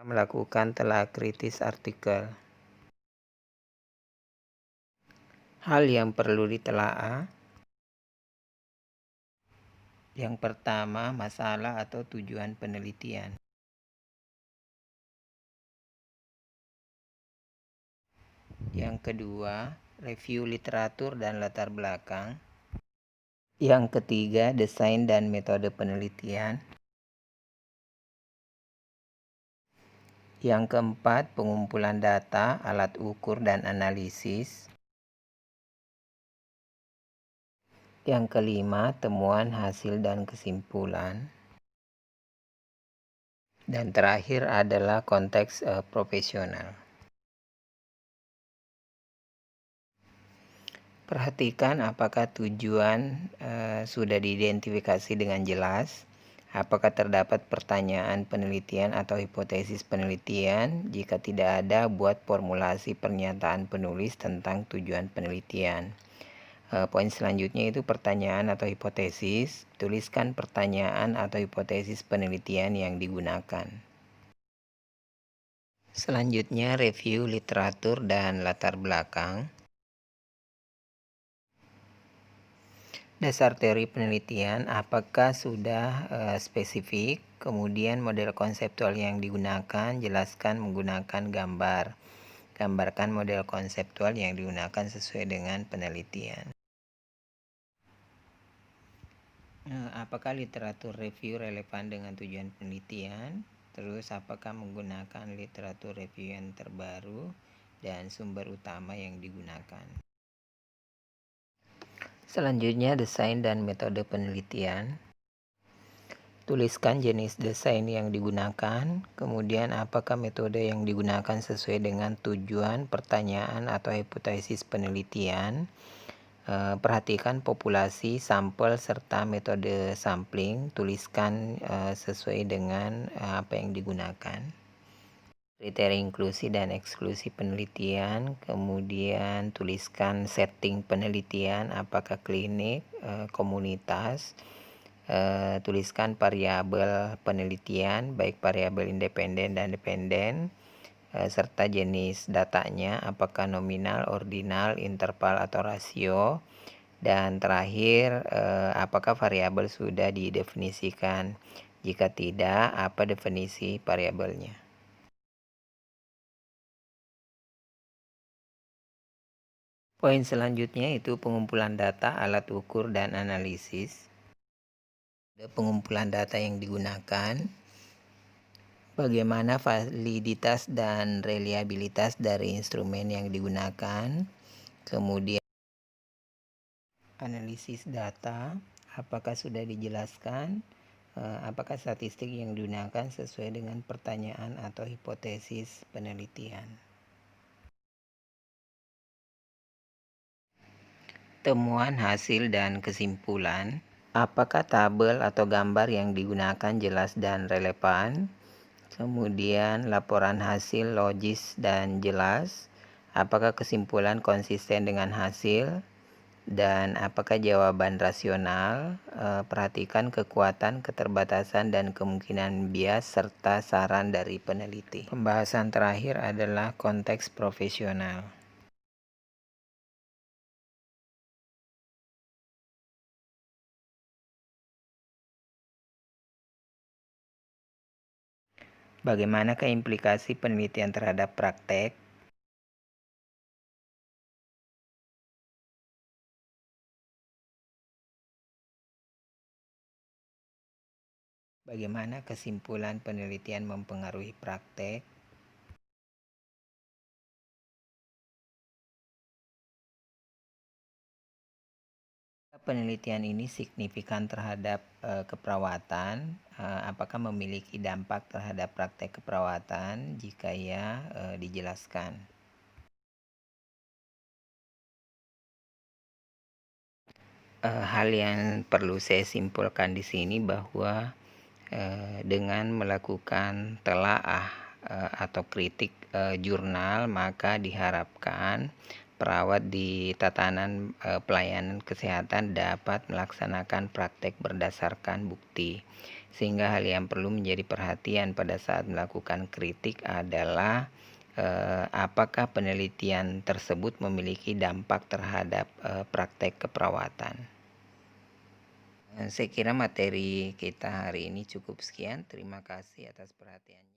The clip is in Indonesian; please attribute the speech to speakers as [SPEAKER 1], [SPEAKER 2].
[SPEAKER 1] Melakukan telah kritis artikel. Hal yang perlu ditelaah. Yang pertama, masalah atau tujuan penelitian. Yang kedua, review literatur dan latar belakang. Yang ketiga, desain dan metode penelitian. Yang keempat, pengumpulan data, alat ukur dan analisis. Yang kelima, temuan, hasil dan kesimpulan. Dan terakhir adalah konteks profesional. Perhatikan apakah tujuan sudah diidentifikasi dengan jelas, apakah terdapat pertanyaan penelitian atau hipotesis penelitian. Jika tidak ada, buat formulasi pernyataan penulis tentang tujuan penelitian. Poin selanjutnya itu pertanyaan atau hipotesis. Tuliskan pertanyaan atau hipotesis penelitian yang digunakan. Selanjutnya, review literatur dan latar belakang. Dasar teori penelitian, apakah sudah spesifik, kemudian model konseptual yang digunakan, jelaskan menggunakan gambar. Gambarkan model konseptual yang digunakan sesuai dengan penelitian. Apakah literatur review relevan dengan tujuan penelitian? Terus apakah menggunakan literatur review yang terbaru dan sumber utama yang digunakan? Selanjutnya, desain dan metode penelitian. Tuliskan jenis desain yang digunakan, kemudian apakah metode yang digunakan sesuai dengan tujuan, pertanyaan, atau hipotesis penelitian. Perhatikan populasi, sampel, serta metode sampling. Tuliskan sesuai dengan apa yang digunakan. Kriteria inklusi dan eksklusi penelitian. Kemudian tuliskan setting penelitian, apakah klinik, komunitas. Tuliskan variabel penelitian, baik variabel independen dan dependen, serta jenis datanya, apakah nominal, ordinal, interval, atau rasio. Dan terakhir, apakah variabel sudah didefinisikan? Jika tidak, apa definisi variabelnya? Poin selanjutnya itu pengumpulan data, alat ukur, dan analisis. Pengumpulan data yang digunakan, bagaimana validitas dan reliabilitas dari instrumen yang digunakan, kemudian analisis data, apakah sudah dijelaskan, apakah statistik yang digunakan sesuai dengan pertanyaan atau hipotesis penelitian. Temuan, hasil, dan kesimpulan. Apakah tabel atau gambar yang digunakan jelas dan relevan? Kemudian laporan hasil logis dan jelas. Apakah kesimpulan konsisten dengan hasil? Dan apakah jawaban rasional? Perhatikan kekuatan, keterbatasan, dan kemungkinan bias serta saran dari peneliti. Pembahasan terakhir adalah konteks profesional. Bagaimanakah implikasi penelitian terhadap praktek? Bagaimana kesimpulan penelitian mempengaruhi praktek? Penelitian ini signifikan terhadap keperawatan. Apakah memiliki dampak terhadap praktek keperawatan? Jika ya, dijelaskan. Hal yang perlu saya simpulkan di sini bahwa dengan melakukan telaah atau kritik jurnal, maka diharapkan perawat di tatanan pelayanan kesehatan dapat melaksanakan praktek berdasarkan bukti. Sehingga hal yang perlu menjadi perhatian pada saat melakukan kritik adalah apakah penelitian tersebut memiliki dampak terhadap praktek keperawatan. Saya kira materi kita hari ini cukup sekian. Terima kasih atas perhatiannya.